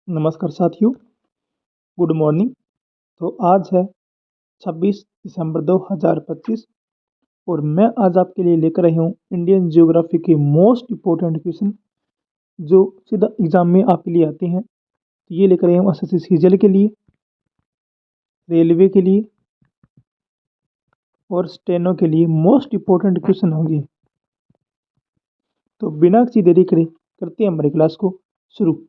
नमस्कार साथियों, good morning. तो आज है 26 दिसंबर 2025 और मैं आज आपके लिए लेकर आई हूँ इंडियन ज्योग्राफी के मोस्ट इम्पोर्टेंट क्वेश्चन जो सीधा एग्जाम में आपके लिए आते हैं। तो ये लेकर आई हूँ एसएससी सीजीएल के लिए, रेलवे के लिए और स्टेनो के लिए मोस्ट इम्पोर्टेंट क्वेश्चन होंगे। तो बिना किसी देरी करे करते हैं हमारी क्लास को शुरू।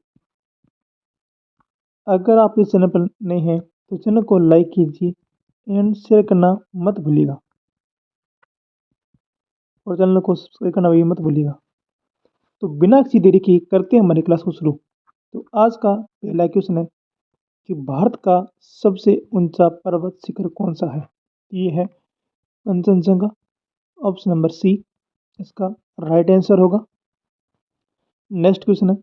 अगर आप इस चैनल पर नए हैं तो चैनल को लाइक कीजिए एंड शेयर करना मत भूलिएगा और चैनल को सब्सक्राइब करना भी मत भूलिएगा। तो बिना किसी देरी के करते हैं हमारी क्लास को शुरू। तो आज का पहला क्वेश्चन है कि भारत का सबसे ऊंचा पर्वत शिखर कौन सा है। ये है कंचनजंगा। ऑप्शन नंबर सी इसका राइट आंसर होगा। नेक्स्ट क्वेश्चन है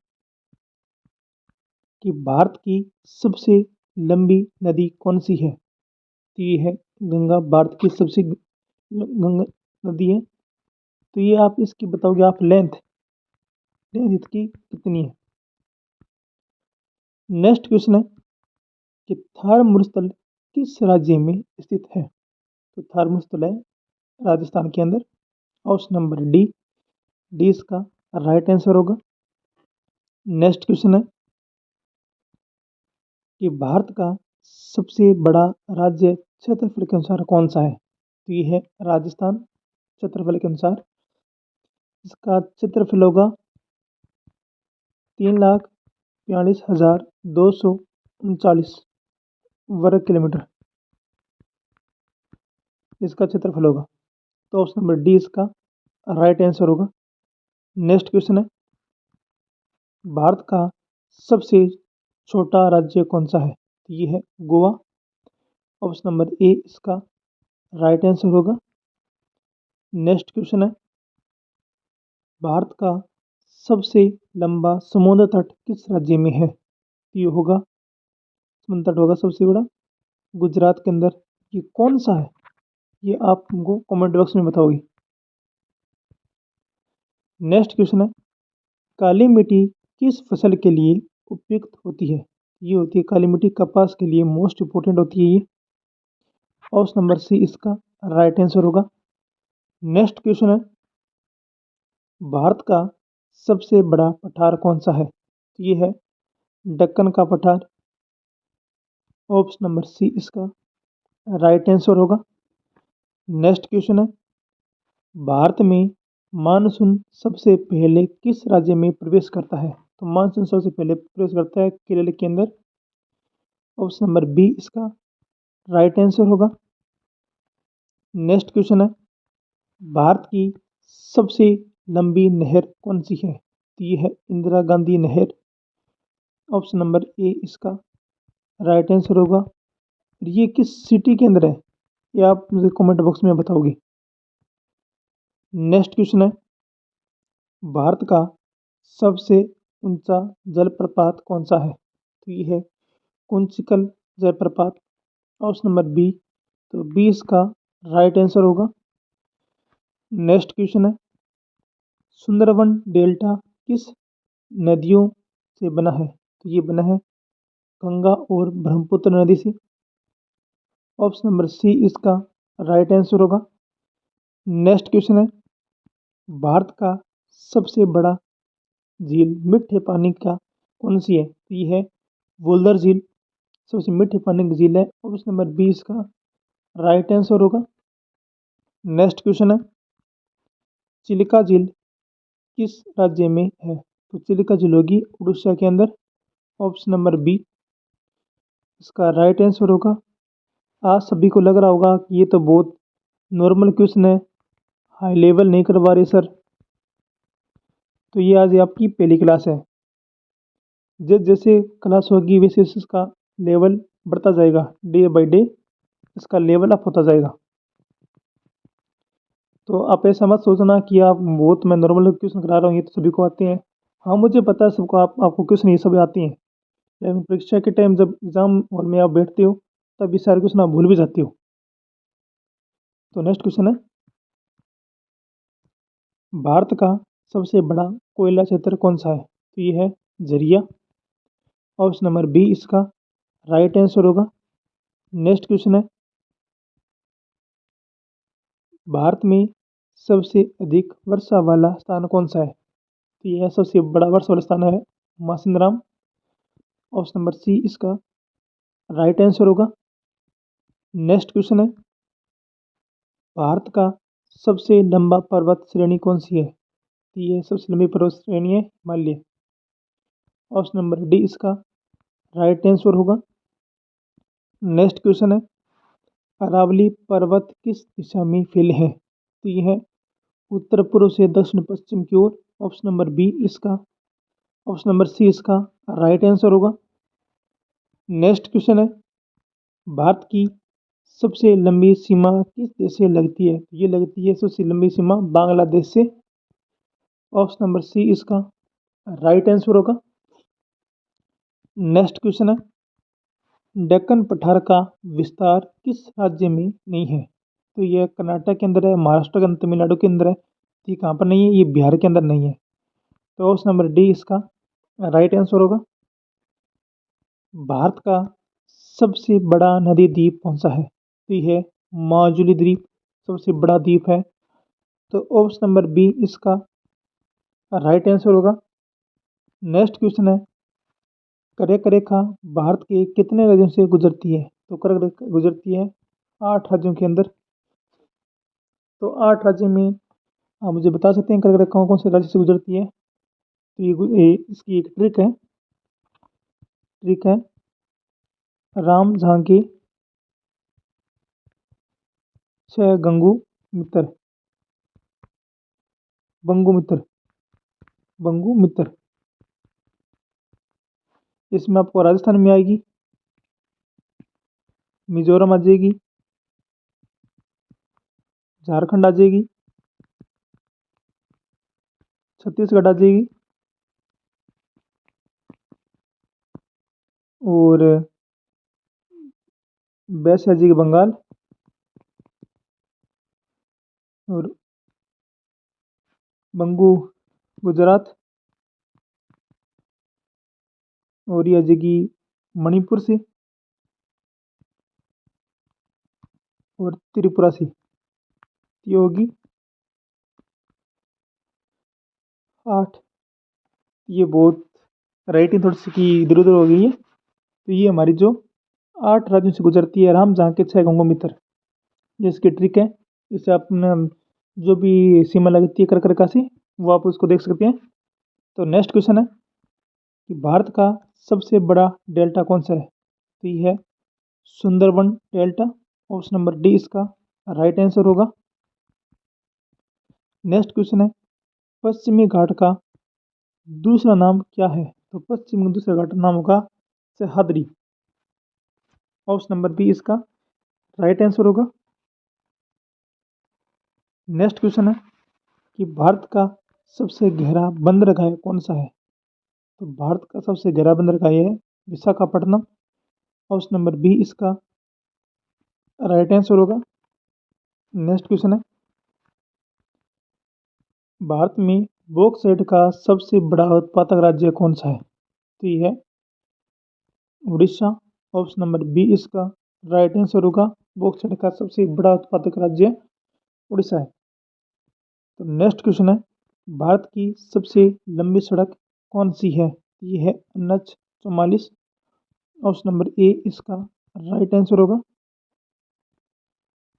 कि भारत की सबसे लंबी नदी कौन सी है। तो ये है गंगा, भारत की सबसे गंगा नदी है। तो ये आप इसकी बताओगे आप लेंथ इसकी कितनी है। नेक्स्ट क्वेश्चन है कि थार मरुस्थल किस राज्य में स्थित है। तो थार मरुस्थल है राजस्थान के अंदर। ऑप्शन नंबर डी डी इसका राइट आंसर होगा। नेक्स्ट क्वेश्चन है कि भारत का सबसे बड़ा राज्य क्षेत्रफल के अनुसार कौन सा है। तो ये है राजस्थान। क्षेत्रफल के अनुसार इसका क्षेत्रफल होगा 3,42,239 वर्ग किलोमीटर इसका क्षेत्रफल होगा। तो ऑप्शन नंबर डी इसका राइट आंसर होगा। नेक्स्ट क्वेश्चन है भारत का सबसे छोटा राज्य कौन सा है। तो ये है गोवा। ऑप्शन नंबर ए इसका राइट आंसर होगा। नेक्स्ट क्वेश्चन है भारत का सबसे लंबा समुद्र तट किस राज्य में है। तो ये होगा समुद्र तट होगा सबसे बड़ा गुजरात के अंदर। ये कौन सा है ये आप हमको कमेंट बॉक्स में बताओगे। नेक्स्ट क्वेश्चन है काली मिट्टी किस फसल के लिए उपयुक्त होती है। ये होती है काली मिट्टी कपास के लिए मोस्ट इम्पोर्टेंट होती है ये। ऑप्शन नंबर सी इसका राइट आंसर होगा। नेक्स्ट क्वेश्चन है भारत का सबसे बड़ा पठार कौन सा है। तो ये है दक्कन का पठार। ऑप्शन नंबर सी इसका राइट आंसर होगा। नेक्स्ट क्वेश्चन है भारत में मानसून सबसे पहले किस राज्य में प्रवेश करता है। तो मानसून सबसे पहले प्रवेश करता है केरल के अंदर। ऑप्शन नंबर बी इसका राइट आंसर होगा। नेक्स्ट क्वेश्चन है भारत की सबसे लंबी नहर कौन सी है। तो ये है इंदिरा गांधी नहर। ऑप्शन नंबर ए इसका राइट आंसर होगा। और ये किस सिटी के अंदर है ये आप मुझे कमेंट बॉक्स में बताओगे। नेक्स्ट क्वेश्चन है भारत का सबसे ऊंचा जलप्रपात कौन सा है। तो ये है कुंचिकल जलप्रपात। ऑप्शन नंबर बी तो बी इसका राइट आंसर होगा। नेक्स्ट क्वेश्चन है सुंदरवन डेल्टा किस नदियों से बना है। तो ये बना है गंगा और ब्रह्मपुत्र नदी से। ऑप्शन नंबर सी इसका राइट आंसर होगा। नेक्स्ट क्वेश्चन है भारत का सबसे बड़ा झील मीठे पानी का कौन सी है। तो ये है वोल्लर झील सबसे मीठे पानी की झील है। ऑप्शन नंबर बी इसका राइट आंसर होगा। नेक्स्ट क्वेश्चन है चिलिका झील किस राज्य में है। तो चिलिका झील होगी उड़ीसा के अंदर। ऑप्शन नंबर बी इसका राइट आंसर होगा। आज सभी को लग रहा होगा कि ये तो बहुत नॉर्मल क्वेश्चन है, हाई लेवल नहीं करवा रहे सर। तो ये आज आपकी पहली क्लास है। जैसे जैसे क्लास होगी वैसे इसका लेवल बढ़ता जाएगा, डे बाय डे इसका लेवल अप होता जाएगा। तो आप ऐसा मत सोचना कि आप बहुत मैं नॉर्मल क्वेश्चन करा रहा हूँ, ये तो सभी को आते हैं। हाँ मुझे पता है सबको आपको क्वेश्चन ये सब आते हैं, लेकिन परीक्षा के टाइम जब एग्जाम हॉल में आप बैठते हो तब ये सारे क्वेश्चन आप भूल भी जाते हो। तो नेक्स्ट क्वेश्चन है भारत का सबसे बड़ा कोयला क्षेत्र कौन सा है। तो ये है झरिया। ऑप्शन नंबर बी इसका राइट आंसर होगा। नेक्स्ट क्वेश्चन है, भारत में सबसे अधिक वर्षा वाला स्थान कौन सा है? तो यह सबसे बड़ा वर्षा वाला स्थान है मासिनराम। ऑप्शन नंबर सी इसका राइट आंसर होगा। नेक्स्ट क्वेश्चन है, भारत का सबसे लंबा पर्वत श्रेणी कौन सी है? तो यह सबसे लंबी पर्वत श्रेणी है हिमालय। ऑप्शन नंबर डी इसका राइट आंसर होगा। नेक्स्ट क्वेश्चन है, अरावली पर्वत किस दिशा में फैले हैं? तो यह है उत्तर पूर्व से दक्षिण पश्चिम की ओर। ऑप्शन नंबर बी इसका ऑप्शन नंबर सी इसका राइट आंसर होगा। नेक्स्ट क्वेश्चन है, भारत की सबसे लंबी सीमा किस देश से लगती है? ये लगती है सबसे लंबी सीमा बांग्लादेश से। ऑप्शन नंबर सी इसका राइट आंसर होगा। नेक्स्ट क्वेश्चन है, डेक्कन पठार का विस्तार किस राज्य में नहीं है? तो यह कर्नाटक के अंदर है, महाराष्ट्र के अंदर, तमिलनाडु के अंदर है। तो ये कहाँ पर नहीं है? ये बिहार के अंदर नहीं है। तो ऑप्शन नंबर डी इसका राइट आंसर होगा। भारत का सबसे बड़ा नदी द्वीप कौन सा है? तो यह है माजुली द्वीप, सबसे बड़ा द्वीप है। तो ऑप्शन नंबर बी इसका राइट आंसर होगा। नेक्स्ट क्वेश्चन है, कर्क रेखा भारत के कितने राज्यों से गुजरती है? तो कर्क रेखा गुजरती है 8 राज्यों के अंदर। तो 8 राज्य में आप मुझे बता सकते हैं कर्क रेखा कौन से राज्य से गुजरती है? तो ये इसकी एक ट्रिक है राम झांकी 6 गंगू मित्र बंगू मित्र। इसमें आपको राजस्थान में आएगी, मिजोरम आ जाएगी, झारखंड आ जाएगी, छत्तीसगढ़ आ जाएगी और वैसे आ जाएगी बंगाल और बंगू गुजरात और ये आ जाएगी मणिपुर से और त्रिपुरा से। ये होगी 8। ये बहुत राइटिंग थोड़ी सी की इधर उधर हो गई है। तो ये हमारी जो 8 राज्यों से गुजरती है राम जहाँ के 6 गंगो मित्र, ये इसकी ट्रिक है। इससे आप जो भी सीमा लगती है कर्क रेखा से वो आप उसको देख सकते हैं। तो नेक्स्ट क्वेश्चन है कि भारत का सबसे बड़ा डेल्टा कौन सा है? तो ये है Sundarban delta. Option number D इसका राइट आंसर होगा। नेक्स्ट क्वेश्चन है, पश्चिमी घाट का दूसरा नाम क्या है? तो पश्चिम का दूसरा घाट नाम होगा सह्याद्री। ऑप्शन नंबर बी इसका राइट आंसर होगा। नेक्स्ट क्वेश्चन है कि भारत का सबसे गहरा बंदरगाह कौन सा है? तो भारत का सबसे गहरा बंदरगाह है विशाखापट्टनम। ऑप्शन नंबर बी इसका राइट आंसर होगा। नेक्स्ट क्वेश्चन है, भारत में बॉक्साइट का सबसे बड़ा उत्पादक राज्य कौन सा है? तो ये है उड़ीसा। ऑप्शन नंबर बी इसका राइट आंसर होगा। बॉक्साइट का सबसे बड़ा उत्पादक राज्य उड़ीसा है। तो नेक्स्ट क्वेश्चन है, भारत की सबसे लंबी सड़क कौन सी है? ये है NH 44। ऑप्शन नंबर ए इसका राइट आंसर होगा।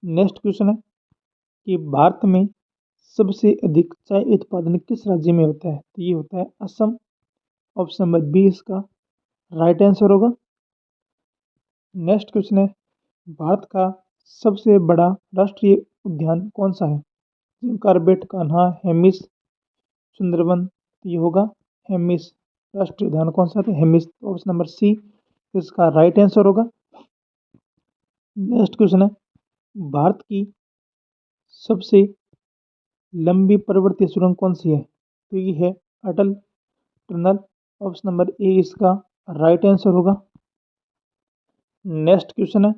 नेक्स्ट क्वेश्चन है कि भारत में सबसे अधिक चाय उत्पादन किस राज्य में होता है? तो ये होता है असम। ऑप्शन नंबर बी इसका राइट आंसर होगा। नेक्स्ट क्वेश्चन है, भारत का सबसे बड़ा राष्ट्रीय उद्यान कौन सा है? कॉर्बेट, कान्हा, हेमिस, सुंदरबन। ये होगा हेमिस। राष्ट्रीय उद्यान कौन सा है? हेमिस। ऑप्शन नंबर सी इसका राइट आंसर होगा। नेक्स्ट क्वेश्चन है, भारत की सबसे लंबी पर्वतीय सुरंग कौन सी है? तो ये है अटल टनल। ऑप्शन नंबर ए इसका राइट आंसर होगा। नेक्स्ट क्वेश्चन है,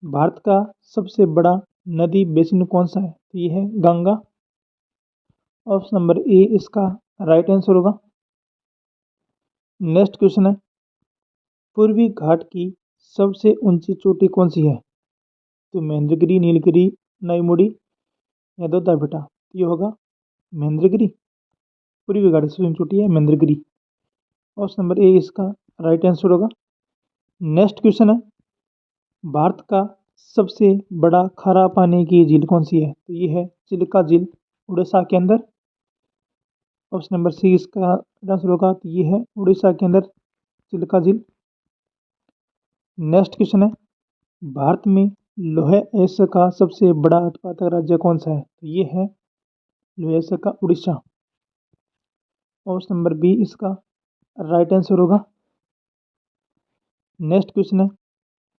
भारत का सबसे बड़ा नदी बेसिन कौन सा है? तो ये है गंगा। ऑप्शन नंबर ए इसका राइट आंसर होगा। नेक्स्ट क्वेश्चन है, पूर्वी घाट की सबसे ऊंची चोटी कौन सी है? तो महेंद्रगिरी, नीलगिरी, नईमुड़ी या दो बेटा। ये होगा महेंद्रगिरी। पूर्वी घाट की सबसे ऊंची चोटी है महेंद्रगिरी। ऑप्शन नंबर ए इसका राइट आंसर होगा। नेक्स्ट क्वेश्चन है, भारत का सबसे बड़ा खारा पानी की झील कौन सी है? तो ये है चिल्का झील, उड़ीसा के अंदर। ऑप्शन नंबर सी इसका आंसर होगा। तो ये है उड़ीसा के अंदर चिल्का झील। नेक्स्ट क्वेश्चन है, भारत में लौह अयस्क का सबसे बड़ा उत्पादक राज्य कौन सा है? तो ये है लौह अयस्क का उड़ीसा। ऑप्शन नंबर बी इसका राइट आंसर होगा। नेक्स्ट क्वेश्चन है,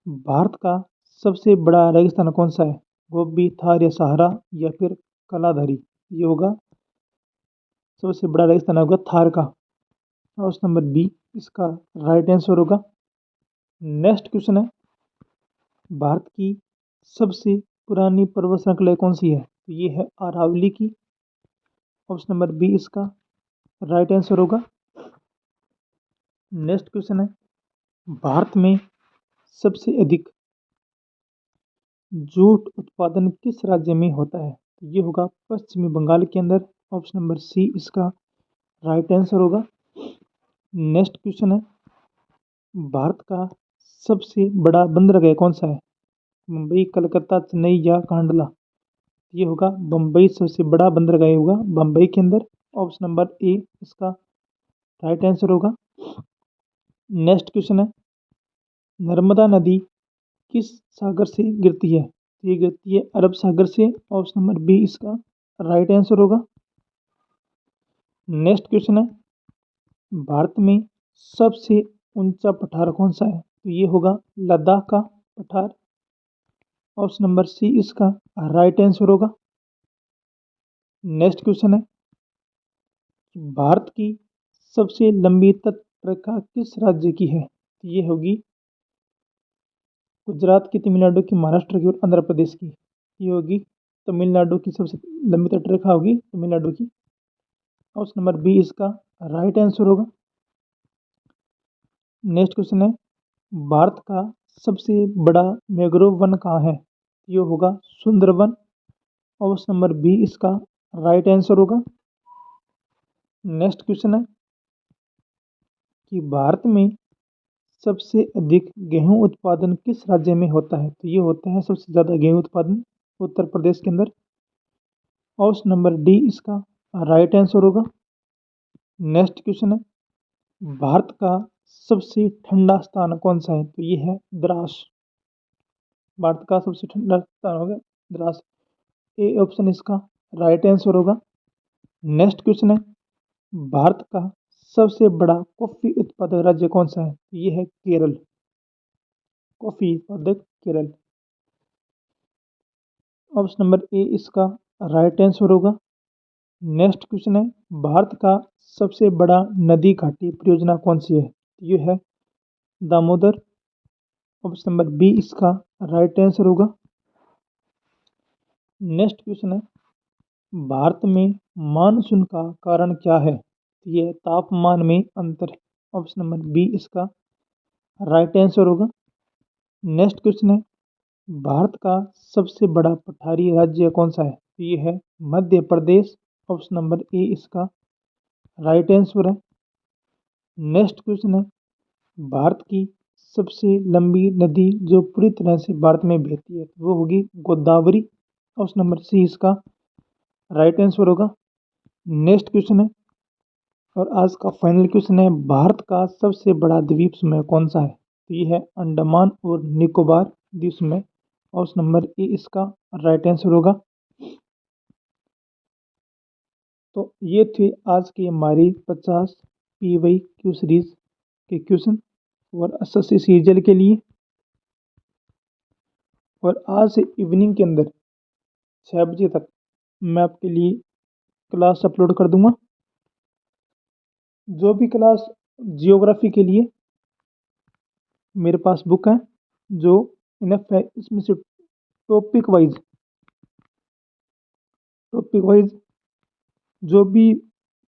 भारत का सबसे बड़ा रेगिस्तान कौन सा है? गोबी, थार या सहारा या फिर कलाधारी? ये होगा सबसे बड़ा रेगिस्तान होगा थार का। ऑप्शन नंबर बी इसका राइट आंसर होगा। नेक्स्ट क्वेश्चन है, भारत की सबसे पुरानी पर्वत श्रृंखला कौन सी है? तो ये है अरावली की। ऑप्शन नंबर बी इसका राइट आंसर होगा। नेक्स्ट क्वेश्चन है, भारत में सबसे अधिक जूट उत्पादन किस राज्य में होता है? तो ये होगा पश्चिमी बंगाल के अंदर। ऑप्शन नंबर सी इसका राइट आंसर होगा। नेक्स्ट क्वेश्चन है, भारत का सबसे बड़ा बंदरगाह कौन सा है? मुंबई, कलकत्ता, चेन्नई या कांडला? ये होगा बम्बई। सबसे बड़ा बंदरगाह होगा बम्बई के अंदर। ऑप्शन नंबर ए इसका राइट आंसर होगा। नेक्स्ट क्वेश्चन है, नर्मदा नदी किस सागर से गिरती है? ये गिरती है अरब सागर से। ऑप्शन नंबर बी इसका राइट आंसर होगा। नेक्स्ट क्वेश्चन है, भारत में सबसे ऊंचा पठार कौन सा है? तो ये होगा लद्दाख का पठार। ऑप्शन नंबर सी इसका राइट आंसर होगा। नेक्स्ट क्वेश्चन है, भारत की सबसे लंबी तटरेखा किस राज्य की है? तो ये होगी गुजरात की, तमिलनाडु की, महाराष्ट्र की और आंध्र प्रदेश की। ये होगी तमिलनाडु की। सबसे लंबी तटरेखा होगी तमिलनाडु की। ऑप्शन नंबर बी इसका राइट आंसर होगा। नेक्स्ट क्वेश्चन है, भारत का सबसे बड़ा मैंग्रोव वन कहाँ है? ये होगा सुंदरवन। ऑप्शन नंबर बी इसका राइट आंसर होगा। नेक्स्ट क्वेश्चन है कि भारत में सबसे अधिक गेहूं उत्पादन किस राज्य में होता है? तो ये होता है सबसे ज़्यादा गेहूं उत्पादन उत्तर प्रदेश के अंदर। ऑप्शन नंबर डी इसका राइट आंसर होगा। नेक्स्ट क्वेश्चन है, भारत का सबसे ठंडा स्थान कौन सा है? तो ये है द्रास। भारत का सबसे ठंडा स्थान होगा द्रास। ए ऑप्शन इसका राइट आंसर होगा। नेक्स्ट क्वेश्चन है, भारत का सबसे बड़ा कॉफी उत्पादक राज्य कौन सा है? ये है केरल। कॉफी उत्पादक केरल। ऑप्शन नंबर ए इसका राइट आंसर होगा। नेक्स्ट क्वेश्चन है, भारत का सबसे बड़ा नदी घाटी परियोजना कौन सी है? ये है दामोदर। ऑप्शन नंबर बी इसका राइट आंसर होगा। नेक्स्ट क्वेश्चन है, भारत में मानसून का कारण क्या है? ये तापमान में अंतर। ऑप्शन नंबर बी इसका राइट आंसर होगा। नेक्स्ट क्वेश्चन है, भारत का सबसे बड़ा पठारी राज्य कौन सा है? तो ये है Madhya Pradesh. Option number A इसका राइट आंसर है। नेक्स्ट क्वेश्चन है, भारत की सबसे लंबी नदी जो पूरी तरह से भारत में बहती है वो होगी गोदावरी। ऑप्शन नंबर सी इसका राइट आंसर होगा। नेक्स्ट क्वेश्चन है और आज का फाइनल क्वेश्चन है, भारत का सबसे बड़ा द्वीप समूह कौन सा है? तो ये है अंडमान और निकोबार द्वीप समूह। ऑप्शन नंबर ए इसका राइट आंसर होगा। तो ये थे आज की हमारी 50 PY क्यू सीरीज के क्वेश्चन और एसएससी सीजीएल के लिए। और आज से इवनिंग के अंदर 6 बजे तक मैं आपके लिए क्लास अपलोड कर दूंगा। जो भी क्लास जियोग्राफी के लिए मेरे पास बुक है जो इनफ है, इसमें से टॉपिक वाइज जो भी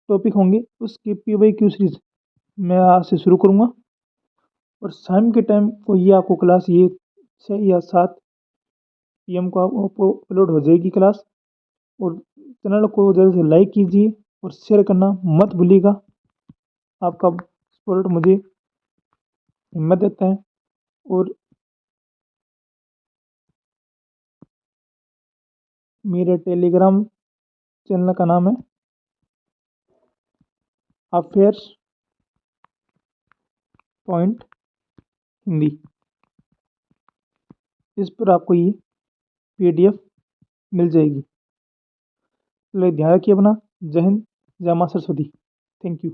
टॉपिक होंगे उसकी PY क्यू सीरीज मैं आज से शुरू करूँगा। और शाम के टाइम को ये आपको क्लास ये 6 या 7 PM को आपको अपलोड हो जाएगी क्लास। और चैनल को जल्द से लाइक कीजिए और शेयर करना मत भूलिएगा। आपका सपोर्ट मुझे हिम्मत देता है। और मेरे टेलीग्राम चैनल का नाम है अफेयर्स पॉइंट हिंदी। इस पर आपको ये PDF मिल जाएगी। चलिए ध्यान रखिए अपना। जय हिंद, जय मां सरस्वती। Thank you.